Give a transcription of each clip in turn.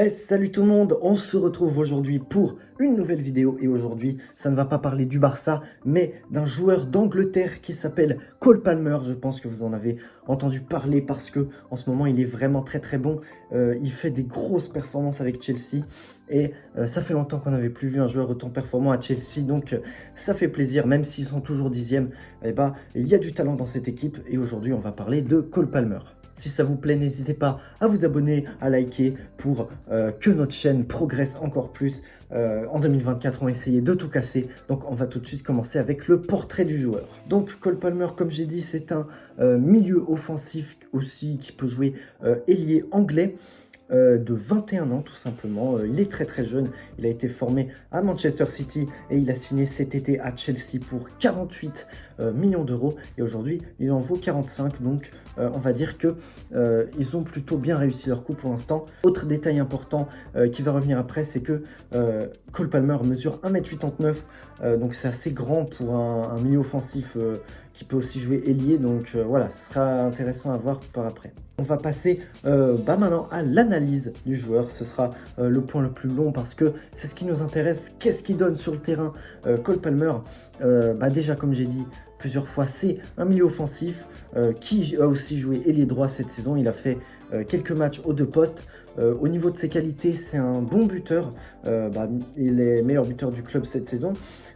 Salut tout le monde, on se retrouve aujourd'hui pour une nouvelle vidéo et aujourd'hui ça ne va pas parler du Barça mais d'un joueur d'Angleterre qui s'appelle Cole Palmer. Je pense que vous en avez entendu parler parce que en ce moment il est vraiment très bon. Il fait des grosses performances avec Chelsea et ça fait longtemps qu'on n'avait plus vu un joueur autant performant à Chelsea, donc ça fait plaisir. Même s'ils sont toujours 10e, il y a du talent dans cette équipe et aujourd'hui on va parler de Cole Palmer. Si ça vous plaît, n'hésitez pas à vous abonner, à liker pour que notre chaîne progresse encore plus. En 2024, on va essayer de tout casser. Donc, on va tout de suite commencer avec le portrait du joueur. Donc, Cole Palmer, comme j'ai dit, c'est un milieu offensif aussi qui peut jouer ailier anglais. De 21 ans tout simplement. Il est très jeune, il a été formé à Manchester City et il a signé cet été à Chelsea pour 48 millions d'euros et aujourd'hui il en vaut 45, donc on va dire que ils ont plutôt bien réussi leur coup pour l'instant. Autre détail important qui va revenir après, c'est que Cole Palmer mesure 1m89, donc c'est assez grand pour un milieu offensif qui peut aussi jouer ailier, donc voilà, ce sera intéressant à voir par après. On va passer maintenant à l'analyse du joueur. Ce sera le point le plus long parce que c'est ce qui nous intéresse. Qu'est-ce qu'il donne sur le terrain Cole Palmer, déjà comme j'ai dit plusieurs fois, c'est un milieu offensif qui a aussi joué ailier droit cette saison. Il a fait quelques matchs aux deux postes. Au niveau de ses qualités, c'est un bon buteur. Il est meilleur buteur du club cette saison.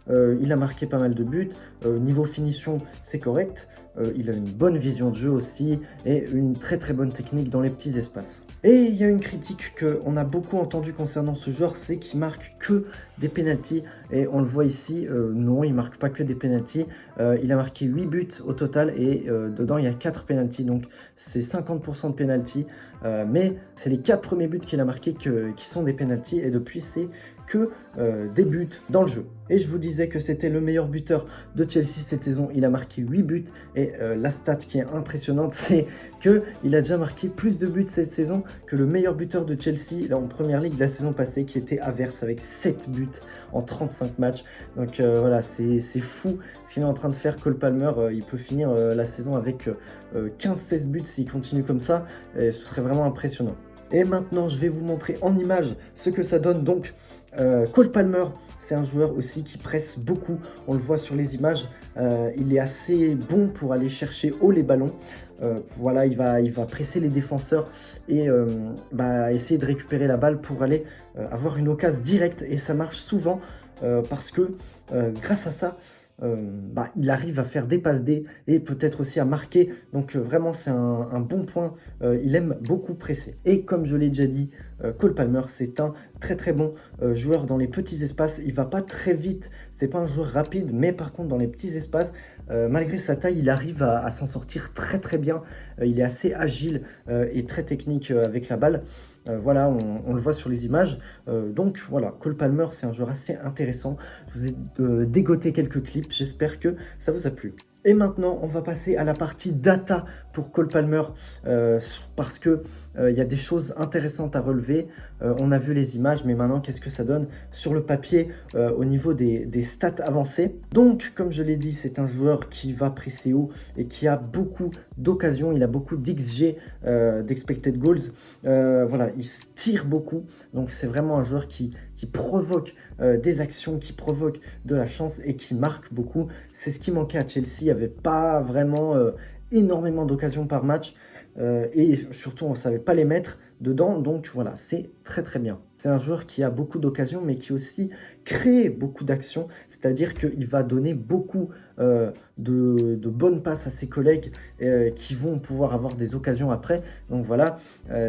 Il a marqué pas mal de buts. Niveau finition, c'est correct. Il a une bonne vision de jeu aussi et une très bonne technique dans les petits espaces. Et il y a une critique qu'on a beaucoup entendue concernant ce joueur, c'est qu'il marque que des pénaltys. Et on le voit ici, non, il marque pas que des pénaltys. Il a marqué 8 buts au total et dedans il y a 4 pénaltys, donc c'est 50% de pénaltys. Mais c'est les 4 premiers buts qu'il a marqués qui sont des pénaltys et depuis c'est que des buts dans le jeu. Et je vous disais que c'était le meilleur buteur de Chelsea cette saison. Il a marqué 8 buts et la stat qui est impressionnante, c'est qu'il a déjà marqué plus de buts cette saison que le meilleur buteur de Chelsea en Première Ligue la saison passée, qui était Havertz avec 7 buts en 35 matchs. Donc voilà, c'est fou ce qu'il est en train de faire. Cole Palmer, il peut finir la saison avec 15-16 buts s'il continue comme ça, et ce serait vraiment impressionnant. Et maintenant, je vais vous montrer en image ce que ça donne. Donc, Cole Palmer, c'est un joueur aussi qui presse beaucoup. On le voit sur les images. Il est assez bon pour aller chercher haut les ballons. Voilà, il va presser les défenseurs et essayer de récupérer la balle pour aller avoir une occasion directe. Et ça marche souvent parce que grâce à ça, il arrive à faire des passes D et peut-être aussi à marquer, donc vraiment c'est un bon point. Il aime beaucoup presser et comme je l'ai déjà dit, Cole Palmer c'est un très bon joueur dans les petits espaces. Il va pas très vite, c'est pas un joueur rapide, mais par contre dans les petits espaces, malgré sa taille, il arrive à s'en sortir très bien. Il est assez agile et très technique avec la balle. Voilà, on le voit sur les images. Donc voilà, Cole Palmer, c'est un joueur assez intéressant. Je vous ai dégoté quelques clips, j'espère que ça vous a plu. Et maintenant, on va passer à la partie data pour Cole Palmer parce que il y a des choses intéressantes à relever. On a vu les images, mais maintenant, qu'est-ce que ça donne sur le papier au niveau des stats avancées? Donc, comme je l'ai dit, c'est un joueur qui va presser haut et qui a beaucoup d'occasions. Il a beaucoup d'XG, d'expected goals. Voilà, il tire beaucoup. Donc, c'est vraiment un joueur qui provoque des actions, qui provoque de la chance et qui marque beaucoup. C'est ce qui manquait à Chelsea. Il n'y avait pas vraiment énormément d'occasions par match et surtout on ne savait pas les mettre dedans, donc voilà, c'est très bien. C'est un joueur qui a beaucoup d'occasions mais qui aussi crée beaucoup d'actions, c'est-à-dire qu'il va donner beaucoup de bonnes passes à ses collègues qui vont pouvoir avoir des occasions après. Donc voilà,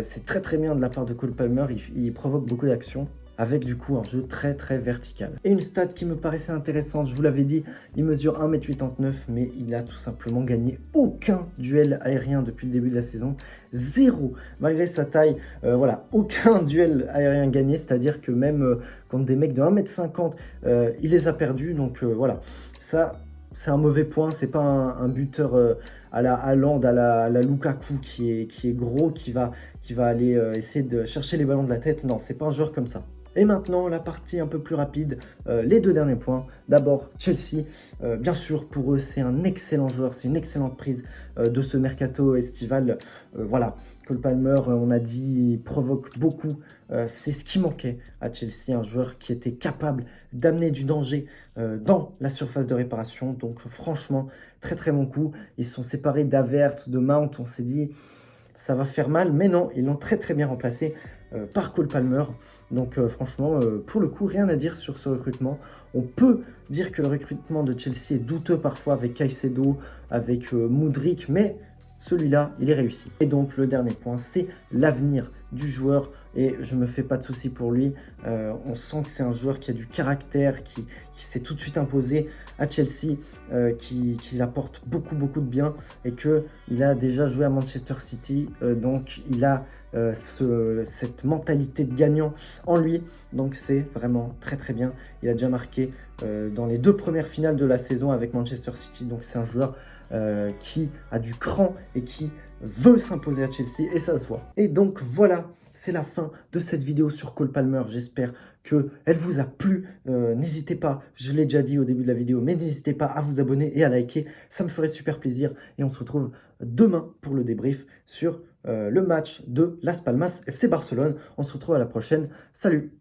c'est très bien de la part de Cole Palmer, il provoque beaucoup d'actions, avec du coup un jeu très vertical. Et une stat qui me paraissait intéressante, je vous l'avais dit, il mesure 1m89, mais il n'a tout simplement gagné aucun duel aérien depuis le début de la saison. Zéro, malgré sa taille, voilà, aucun duel aérien gagné, c'est-à-dire que même contre des mecs de 1m50, il les a perdus, donc voilà, ça c'est un mauvais point. C'est pas un buteur à la Haaland, à la Lukaku qui est gros, qui va aller essayer de chercher les ballons de la tête. Non, c'est pas un joueur comme ça. Et maintenant, la partie un peu plus rapide, les deux derniers points. D'abord, Chelsea, bien sûr, pour eux, c'est un excellent joueur, c'est une excellente prise de ce mercato estival. Voilà, Cole Palmer, on a dit, il provoque beaucoup. C'est ce qui manquait à Chelsea, un joueur qui était capable d'amener du danger dans la surface de réparation. Donc franchement, très très bon coup. Ils sont séparés d'Havertz, de Mount, on s'est dit ça va faire mal, mais non, ils l'ont très très bien remplacé par Cole Palmer. Donc franchement, pour le coup, rien à dire sur ce recrutement. On peut dire que le recrutement de Chelsea est douteux parfois avec Caicedo, avec Mudryk, mais celui-là, il est réussi. Et donc le dernier point, c'est l'avenir du joueur. Et je ne me fais pas de soucis pour lui. On sent que c'est un joueur qui a du caractère, qui s'est tout de suite imposé à Chelsea, qui apporte beaucoup beaucoup de bien et qu'il a déjà joué à Manchester City. Donc il a cette mentalité de gagnant en lui. Donc c'est vraiment très très bien. Il a déjà marqué dans les 2 premières finales de la saison avec Manchester City. Donc c'est un joueur qui a du cran et qui veut s'imposer à Chelsea et ça se voit. Et donc voilà, c'est la fin de cette vidéo sur Cole Palmer. J'espère qu'elle vous a plu. N'hésitez pas, je l'ai déjà dit au début de la vidéo, mais n'hésitez pas à vous abonner et à liker. Ça me ferait super plaisir. Et on se retrouve demain pour le débrief sur le match de Las Palmas FC Barcelone. On se retrouve à la prochaine. Salut!